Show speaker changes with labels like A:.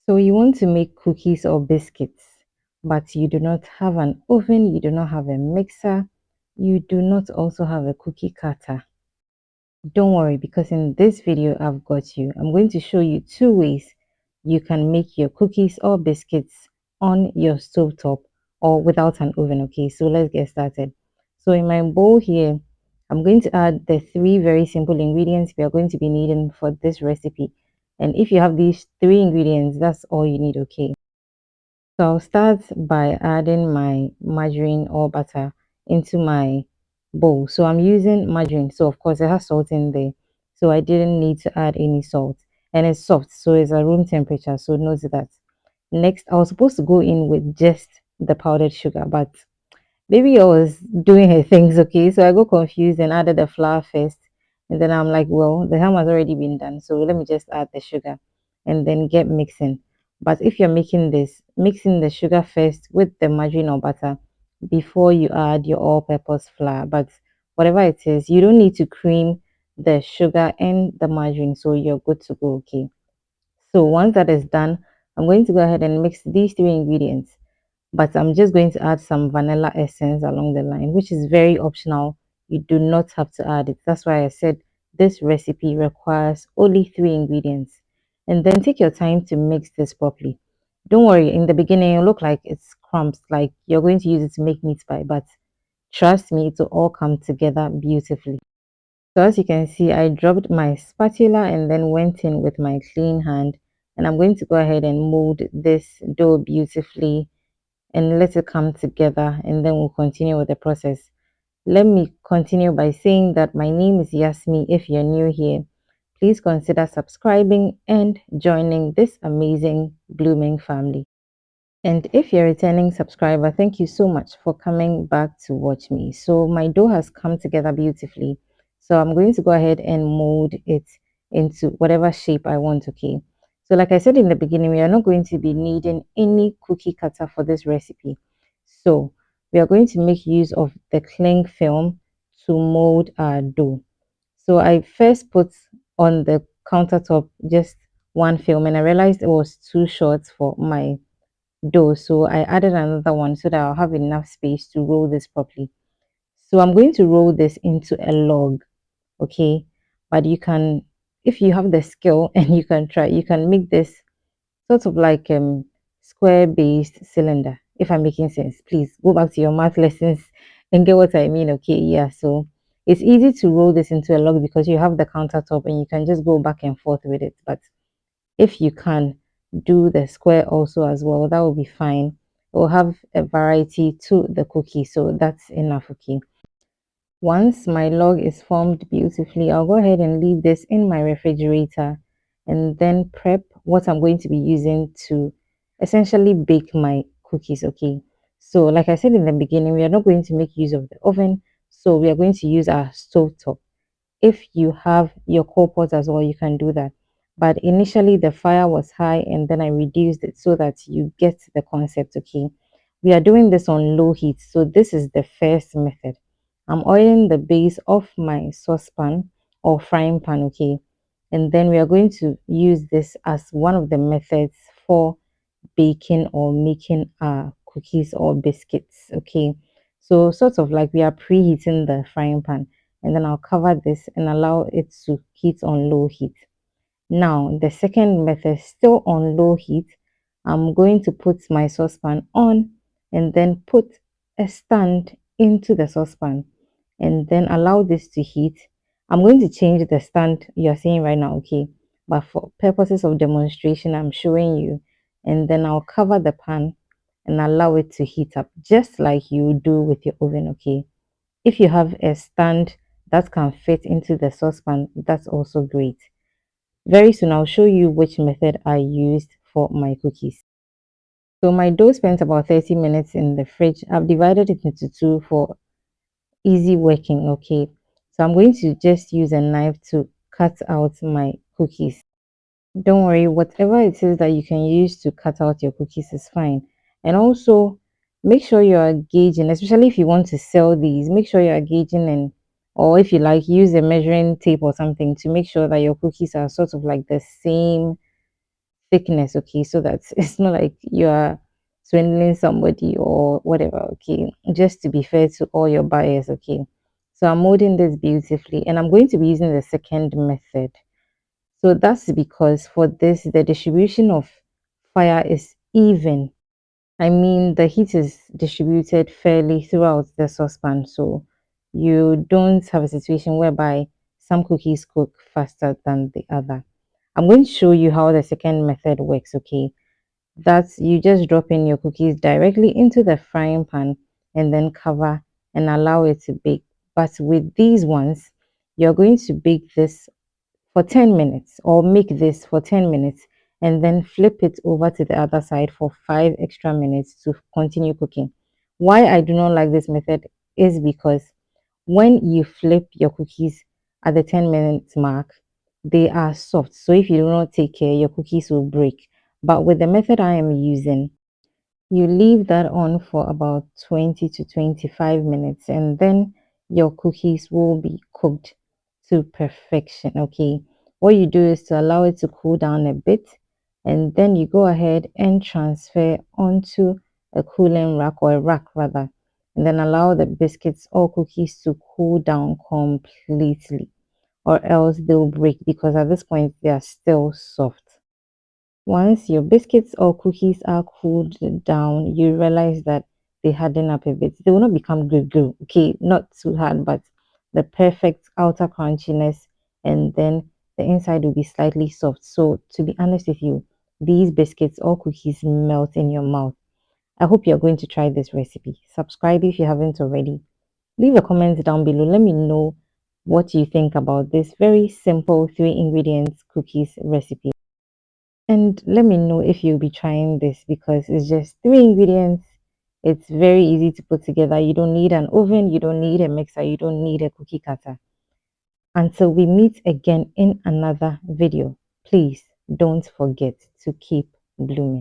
A: So you want to make cookies or biscuits, but you do not have an oven, you do not have a mixer, you do not also have a cookie cutter. Don't worry, because in this video I've got you. I'm going to show you two ways you can make your cookies or biscuits on your stovetop or without an oven. Okay, so let's get started. So in my bowl here, I'm going to add the three very simple ingredients we are going to be needing for this recipe. And if you have these three ingredients, that's all you need. Okay, so I'll start by adding my margarine or butter into my bowl. So I'm using margarine. So of course it has salt in there. So I didn't need to add any salt. And it's soft, so it's at room temperature. So note that. Next, I was supposed to go in with just the powdered sugar, but Baby was doing her things, okay. So I got confused and added the flour first. And then I'm like, well, the ham has already been done. So let me just add the sugar and then get mixing. But if you're making this, mixing the sugar first with the margarine or butter before you add your all-purpose flour. But whatever it is, you don't need to cream the sugar and the margarine. So you're good to go, okay. So once that is done, I'm going to go ahead and mix these three ingredients, but I'm just going to add some vanilla essence along the line, which is very optional. You do not have to add it. That's why I said this recipe requires only three ingredients. And then take your time to mix this properly. Don't worry, in the beginning, it look like it's crumbs, like you're going to use it to make meat pie, but trust me, it will all come together beautifully. So as you can see, I dropped my spatula and then went in with my clean hand. And I'm going to go ahead and mold this dough beautifully and let it come together, and then we'll continue with the process. Let me continue by saying that my name is Yasmi. If you're new here, please consider subscribing and joining this amazing blooming family. And if you're a returning subscriber, thank you so much for coming back to watch me. So my dough has come together beautifully. So I'm going to go ahead and mold it into whatever shape I want, okay? So like I said in the beginning, we are not going to be needing any cookie cutter for this recipe. So we are going to make use of the cling film to mold our dough. So I first put on the countertop just one film, and I realized it was too short for my dough, so I added another one so that I'll have enough space to roll this properly. So I'm going to roll this into a log, okay? But you can, if you have the skill and you can try, you can make this sort of like square based cylinder. If I'm making sense, please go back to your math lessons and get what I mean. Okay, yeah. So it's easy to roll this into a log because you have the countertop and you can just go back and forth with it. But if you can do the square also as well, that will be fine. It will have a variety to the cookie, so that's enough. Okay, once my log is formed beautifully, I'll go ahead and leave this in my refrigerator and then prep what I'm going to be using to essentially bake my cookies. Okay, so like I said in the beginning, we are not going to make use of the oven, so we are going to use our stove top. If you have your coal pot as well, you can do that. But initially the fire was high and then I reduced it so that you get the concept. Okay, we are doing this on low heat, so this is the first method. I'm oiling the base of my saucepan or frying pan, okay, and then we are going to use this as one of the methods for baking or making our cookies or biscuits. Okay, so sort of like we are preheating the frying pan, and then I'll cover this and allow it to heat on low heat. Now the second method, still on low heat, I'm going to put my saucepan on and then put a stand into the saucepan and then allow this to heat. I'm going to change the stand you're seeing right now, okay? But for purposes of demonstration, I'm showing you. And then I'll cover the pan and allow it to heat up just like you do with your oven, okay? If you have a stand that can fit into the saucepan, that's also great. Very soon, I'll show you which method I used for my cookies. So my dough spent about 30 minutes in the fridge. I've divided it into two for easy working, okay? So I'm going to just use a knife to cut out my cookies. Don't worry, whatever it is that you can use to cut out your cookies is fine. And also make sure you are gauging, especially if you want to sell these, make sure you are gauging, and or if you like, use a measuring tape or something to make sure that your cookies are sort of like the same thickness, okay, so that it's not like you are swindling somebody or whatever, okay, just to be fair to all your buyers, okay. So I'm molding this beautifully, and I'm going to be using the second method. So that's because for this, the distribution of fire is even. I mean, the heat is distributed fairly throughout the saucepan, so you don't have a situation whereby some cookies cook faster than the other. I'm going to show you how the second method works, okay? That's you just drop in your cookies directly into the frying pan and then cover and allow it to bake. But with these ones, you're going to bake this for 10 minutes or make this for 10 minutes and then flip it over to the other side for 5 extra minutes to continue cooking. Why I do not like this method is because when you flip your cookies at the 10 minutes mark, they are soft. So if you do not take care, your cookies will break. But with the method I am using, you leave that on for about 20 to 25 minutes and then your cookies will be cooked to perfection. Okay. What you do is to allow it to cool down a bit and then you go ahead and transfer onto a cooling rack or a rack rather, and then allow the biscuits or cookies to cool down completely or else they'll break because at this point they are still soft. Once your biscuits or cookies are cooled down, you realize that they harden up a bit. They will not become glue, okay, not too hard, but the perfect outer crunchiness, and then the inside will be slightly soft. So, to be honest with you, these biscuits or cookies melt in your mouth. I hope you're going to try this recipe. Subscribe if you haven't already. Leave a comment down below. Let me know what you think about this very simple 3 ingredients cookies recipe. And let me know if you'll be trying this because it's just 3 ingredients. It's very easy to put together. You don't need an oven, you don't need a mixer, you don't need a cookie cutter. Until we meet again in another video, please don't forget to keep blooming.